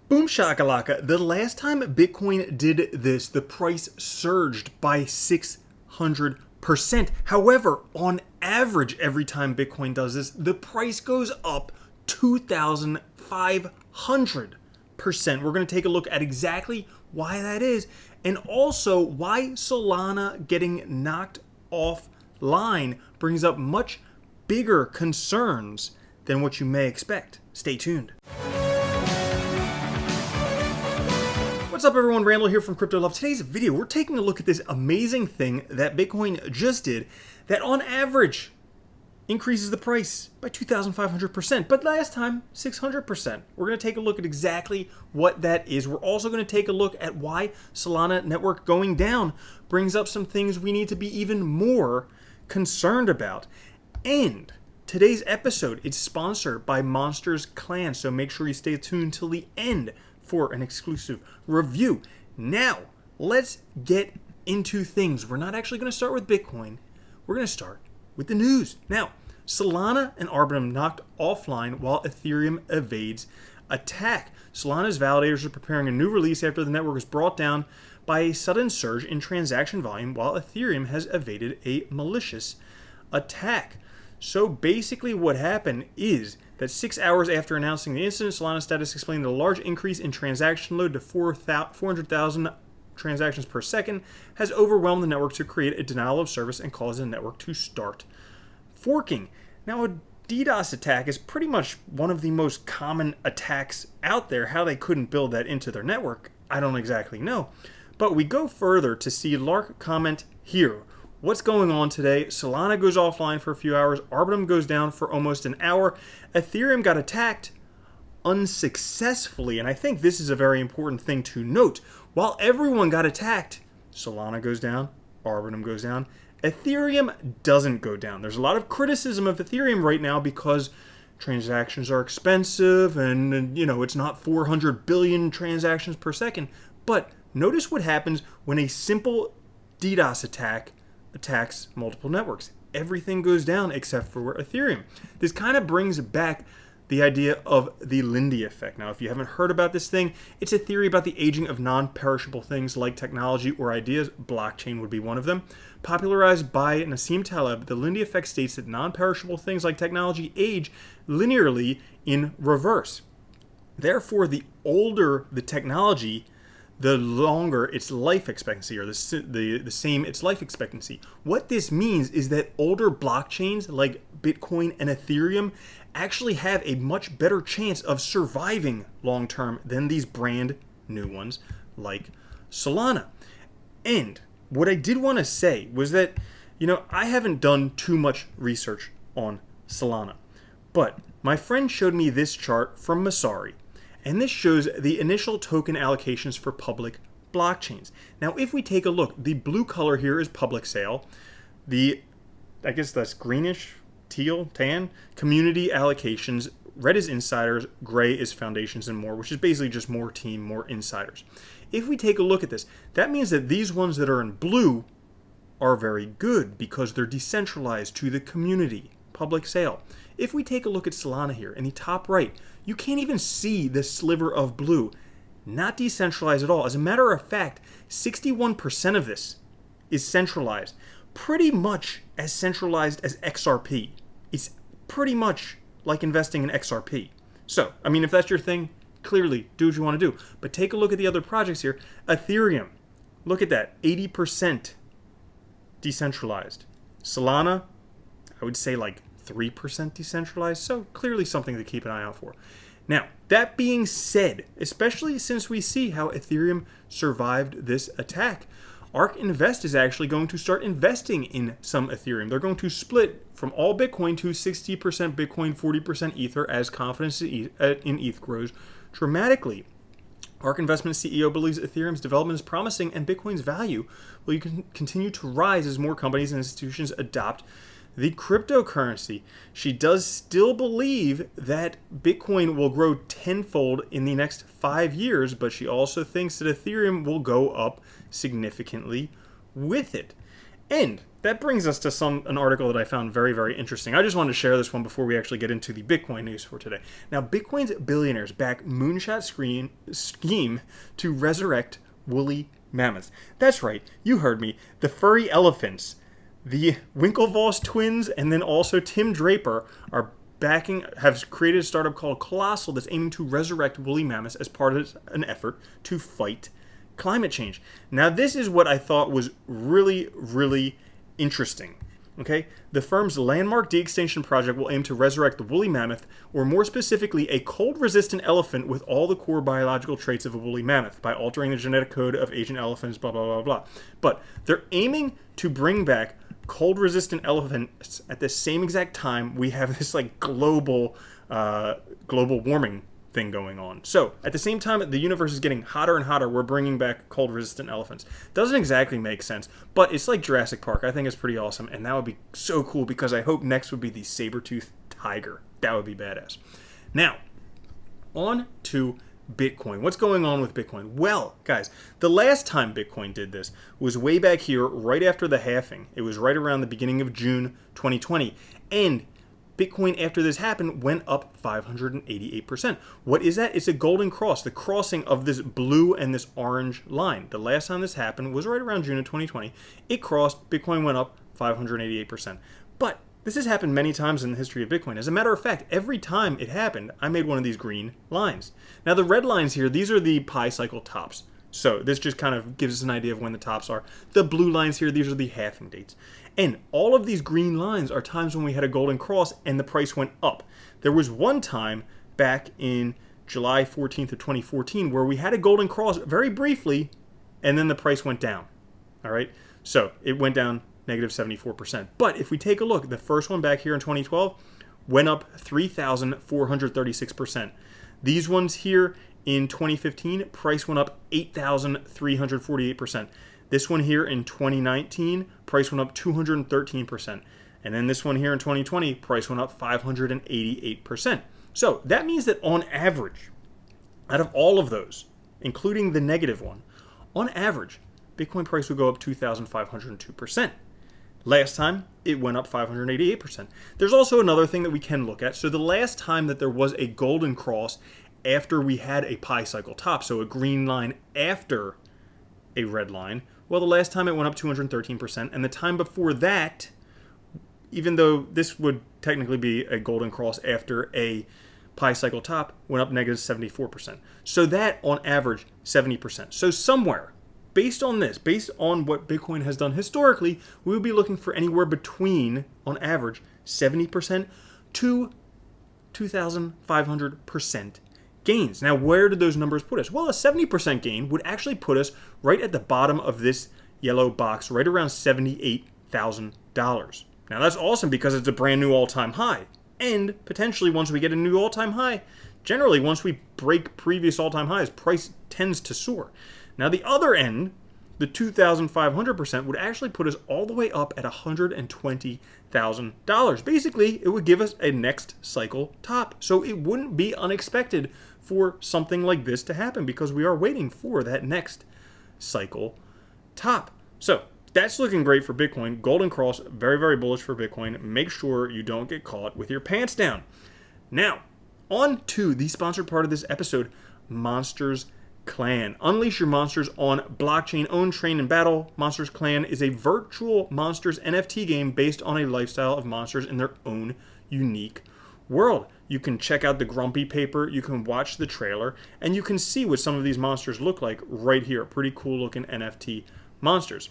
Boom shakalaka. The last time Bitcoin did this, the price surged by 600%. However, on average, every time Bitcoin does this, the price goes up 2,500%. We're going to take a look at exactly why that is, and also why Solana getting knocked offline brings up much bigger concerns than what you may expect. Stay tuned. What's up everyone, Randall here from Crypto Love. Today's video, we're taking a look at this amazing thing that Bitcoin just did that on average increases the price by 2,500%, but last time 600%. We're going to take a look at exactly what that is. We're also going to take a look at why Solana network going down brings up some things we need to be even more concerned about. And today's episode is sponsored by Monsters Clan, so make sure you stay tuned till the end for an exclusive review. Now, let's get into things. We're not actually going to start with Bitcoin. We're going to start with the news. Now, Solana and Arbitrum knocked offline while Ethereum evades attack. Solana's validators are preparing a new release after the network was brought down by a sudden surge in transaction volume, while Ethereum has evaded a malicious attack. So basically what happened is that 6 hours after announcing the incident, Solana status explained that a large increase in transaction load to 400,000 transactions per second has overwhelmed the network to create a denial of service and caused the network to start forking. Now, a DDoS attack is pretty much one of the most common attacks out there. How they couldn't build that into their network, I don't exactly know. But we go further to see Lark comment here. What's going on today? Solana goes offline for a few hours. Arbitrum goes down for almost an hour. Ethereum got attacked unsuccessfully. And I think this is a very important thing to note. While everyone got attacked, Solana goes down, Arbitrum goes down. Ethereum doesn't go down. There's a lot of criticism of Ethereum right now because transactions are expensive and, it's not 400 billion transactions per second. But notice what happens when a simple DDoS attack attacks multiple networks. Everything goes down except for Ethereum. This kind of brings back the idea of the Lindy effect. Now, if you haven't heard about this thing, it's a theory about the aging of non-perishable things like technology or ideas. Blockchain would be one of them. Popularized by Nassim Taleb, the Lindy effect states that non-perishable things like technology age linearly in reverse. Therefore, the older the technology, the longer its life expectancy, or the same its life expectancy. What this means is that older blockchains like Bitcoin and Ethereum actually have a much better chance of surviving long term than these brand new ones like Solana. And what I did want to say was that, I haven't done too much research on Solana, but my friend showed me this chart from Masari. And this shows the initial token allocations for public blockchains. Now, if we take a look, the blue color here is public sale. I guess that's greenish, teal, tan, community allocations. Red is insiders, gray is foundations and more, which is basically just more team, more insiders. If we take a look at this, that means that these ones that are in blue are very good because they're decentralized to the community, public sale. If we take a look at Solana here in the top right, you can't even see the sliver of blue. Not decentralized at all. As a matter of fact, 61% of this is centralized. Pretty much as centralized as XRP. It's pretty much like investing in XRP. So, if that's your thing, clearly do what you want to do. But take a look at the other projects here. Ethereum, look at that, 80% decentralized. Solana, I would say like 3% decentralized, so clearly something to keep an eye out for. Now, that being said, especially since we see how Ethereum survived this attack, ARK Invest is actually going to start investing in some Ethereum. They're going to split from all Bitcoin to 60% Bitcoin, 40% Ether as confidence in ETH grows dramatically. ARK Investment CEO believes Ethereum's development is promising and Bitcoin's value will continue to rise as more companies and institutions adopt the cryptocurrency. She does still believe that Bitcoin will grow tenfold in the next 5 years, but she also thinks that Ethereum will go up significantly with it. And that brings us to an article that I found very, very interesting. I just wanted to share this one before we actually get into the Bitcoin news for today. Now, Bitcoin's billionaires back moonshot scheme to resurrect woolly mammoths. That's right, you heard me. The furry elephants, the Winklevoss twins, and then also Tim Draper have created a startup called Colossal that's aiming to resurrect woolly mammoths as part of an effort to fight climate change. Now, this is what I thought was really, really interesting. Okay, the firm's landmark de-extinction project will aim to resurrect the woolly mammoth, or more specifically, a cold-resistant elephant with all the core biological traits of a woolly mammoth, by altering the genetic code of Asian elephants, blah, blah, blah, blah. But they're aiming to bring back cold-resistant elephants at the same exact time we have this like global warming thing going on. So at the same time the universe is getting hotter and hotter, we're bringing back cold-resistant elephants. Doesn't exactly make sense, but it's like Jurassic Park. I think it's pretty awesome, and that would be so cool because I hope next would be the saber-toothed tiger. That would be badass. Now, on to Bitcoin. What's going on with Bitcoin? Well, guys, the last time Bitcoin did this was way back here, right after the halving. It was right around the beginning of June 2020. And Bitcoin, after this happened, went up 588%. What is that? It's a golden cross, the crossing of this blue and this orange line. The last time this happened was right around June of 2020. It crossed, Bitcoin went up 588%. But this has happened many times in the history of Bitcoin. As a matter of fact, every time it happened, I made one of these green lines. Now, the red lines here, these are the pi cycle tops. So this just kind of gives us an idea of when the tops are. The blue lines here, these are the halving dates. And all of these green lines are times when we had a golden cross and the price went up. There was one time back in July 14th of 2014 where we had a golden cross very briefly and then the price went down. All right, so it went down negative 74%. But if we take a look, the first one back here in 2012 went up 3,436%. These ones here in 2015, price went up 8,348%. This one here in 2019, price went up 213%. And then this one here in 2020, price went up 588%. So that means that on average, out of all of those, including the negative one, on average, Bitcoin price would go up 2,502%. Last time, it went up 588%. There's also another thing that we can look at. So the last time that there was a golden cross after we had a pi cycle top, so a green line after a red line, well, the last time it went up 213%, and the time before that, even though this would technically be a golden cross after a pi cycle top, went up negative 74%. So that, on average, 70%. So somewhere, based on this, based on what Bitcoin has done historically, we would be looking for anywhere between, on average, 70% to 2,500% gains. Now, where did those numbers put us? Well, a 70% gain would actually put us right at the bottom of this yellow box, right around $78,000. Now, that's awesome because it's a brand new all-time high. And potentially, once we get a new all-time high, generally, once we break previous all-time highs, price tends to soar. Now, the other end, the 2,500%, would actually put us all the way up at $120,000. Basically, it would give us a next cycle top. So it wouldn't be unexpected for something like this to happen because we are waiting for that next cycle top. So that's looking great for Bitcoin. Golden cross, very, very bullish for Bitcoin. Make sure you don't get caught with your pants down. Now, on to the sponsored part of this episode, Monsters Clan. Unleash your monsters on blockchain. Own, train, and battle. Monsters Clan is a virtual monsters NFT game based on a lifestyle of monsters in their own unique world. You can check out the grumpy paper, you can watch the trailer, and you can see what some of these monsters look like right here. Pretty cool looking NFT monsters.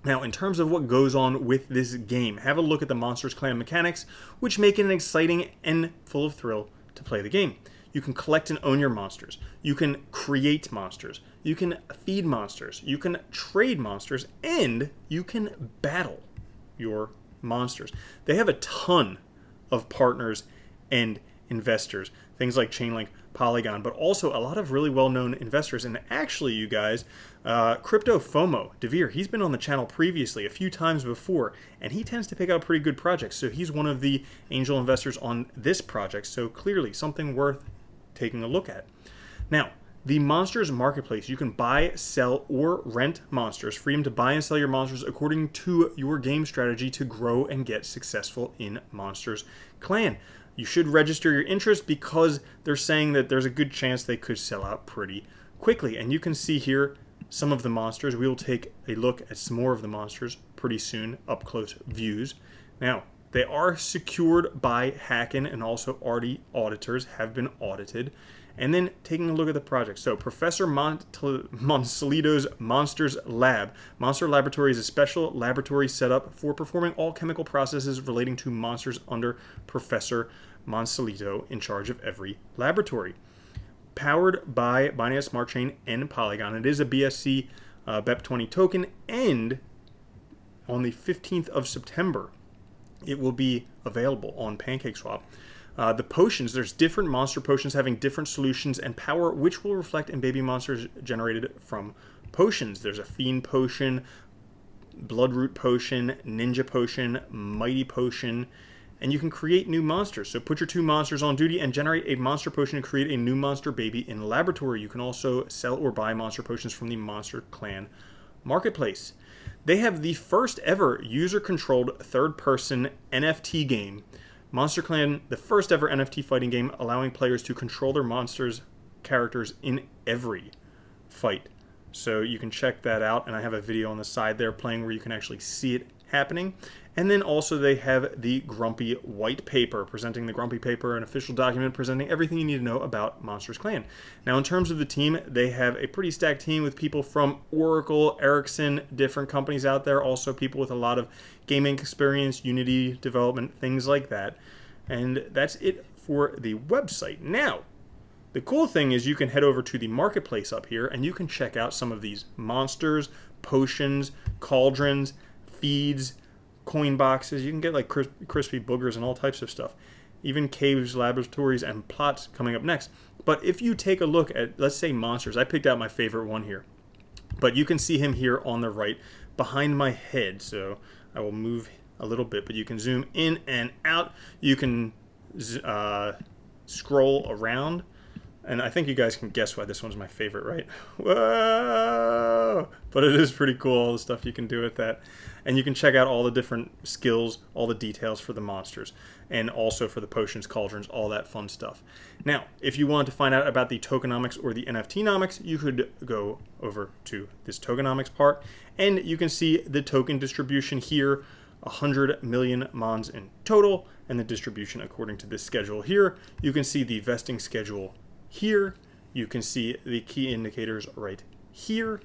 Now, in terms of what goes on with this game, have a look at the Monsters Clan mechanics, which make it an exciting and full of thrill to play the game. You can collect and own your monsters. You can create monsters. You can feed monsters. You can trade monsters. And you can battle your monsters. They have a ton of partners and investors. Things like Chainlink, Polygon, but also a lot of really well-known investors. And actually, you guys, Crypto FOMO, Devere, he's been on the channel previously a few times before, and he tends to pick out pretty good projects. So he's one of the angel investors on this project. So clearly something worth taking a look at. Now, the Monsters Marketplace. You can buy, sell, or rent monsters. Freedom to buy and sell your monsters according to your game strategy to grow and get successful in Monsters Clan. You should register your interest because they're saying that there's a good chance they could sell out pretty quickly. And you can see here some of the monsters. We will take a look at some more of the monsters pretty soon, up close views. Now, they are secured by Hacken, and also RD auditors have been audited. And then taking a look at the project. So Professor Monsalito's Monsters Lab. Monster Laboratory is a special laboratory set up for performing all chemical processes relating to monsters under Professor Monsalito in charge of every laboratory. Powered by Binance Smart Chain and Polygon. It is a BSC BEP20 token, and on the 15th of September, it will be available on PancakeSwap. The potions, there's different monster potions having different solutions and power, which will reflect in baby monsters generated from potions. There's a Fiend Potion, Bloodroot Potion, Ninja Potion, Mighty Potion, and you can create new monsters. So put your 2 monsters on duty and generate a monster potion and create a new monster baby in the laboratory. You can also sell or buy monster potions from the Monster Clan Marketplace. They have the first ever user-controlled third-person NFT game. Monster Clan, the first ever NFT fighting game, allowing players to control their monsters' characters in every fight. So you can check that out, and I have a video on the side there playing where you can actually see it happening. And then also they have the Grumpy White Paper, presenting the Grumpy Paper, an official document presenting everything you need to know about Monsters Clan. Now, in terms of the team, they have a pretty stacked team with people from Oracle, Ericsson, different companies out there, also people with a lot of gaming experience, Unity development, things like that. And that's it for the website. Now, the cool thing is you can head over to the marketplace up here and you can check out some of these monsters, potions, cauldrons, feeds, coin boxes. You can get like crispy boogers and all types of stuff. Even caves, laboratories, and plots coming up next. But if you take a look at, let's say, monsters, I picked out my favorite one here. But you can see him here on the right behind my head. So I will move a little bit, but you can zoom in and out. You can scroll around. And I think you guys can guess why this one's my favorite, right? Whoa! But it is pretty cool, all the stuff you can do with that. And you can check out all the different skills, all the details for the monsters, and also for the potions, cauldrons, all that fun stuff. Now, if you want to find out about the tokenomics or the NFTnomics, you could go over to this tokenomics part, and you can see the token distribution here, 100 million mons in total, and the distribution according to this schedule here. You can see the vesting schedule here, you can see the key indicators right here,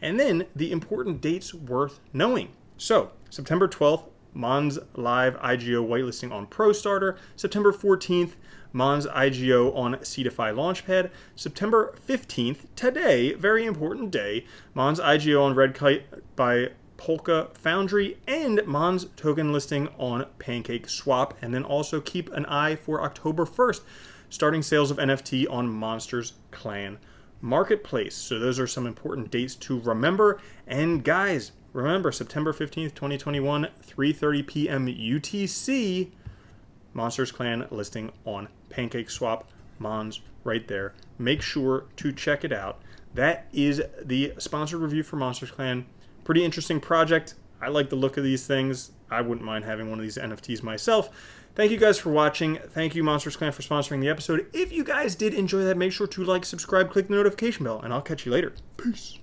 and then the important dates worth knowing. So, September 12th, Mons Live IGO whitelisting on ProStarter. September 14th, Mons IGO on Seedify Launchpad. September 15th, today, very important day, Mons IGO on Redkite by Polka Foundry, and Mons token listing on PancakeSwap. And then also keep an eye for October 1st, starting sales of NFT on Monsters Clan Marketplace. So those are some important dates to remember. And guys, remember, September 15th, 2021, 3:30 p.m. UTC, Monsters Clan listing on PancakeSwap. Mons right there. Make sure to check it out. That is the sponsored review for Monsters Clan. Pretty interesting project. I like the look of these things. I wouldn't mind having one of these NFTs myself. Thank you guys for watching. Thank you, Monsters Clan, for sponsoring the episode. If you guys did enjoy that, make sure to like, subscribe, click the notification bell, and I'll catch you later. Peace.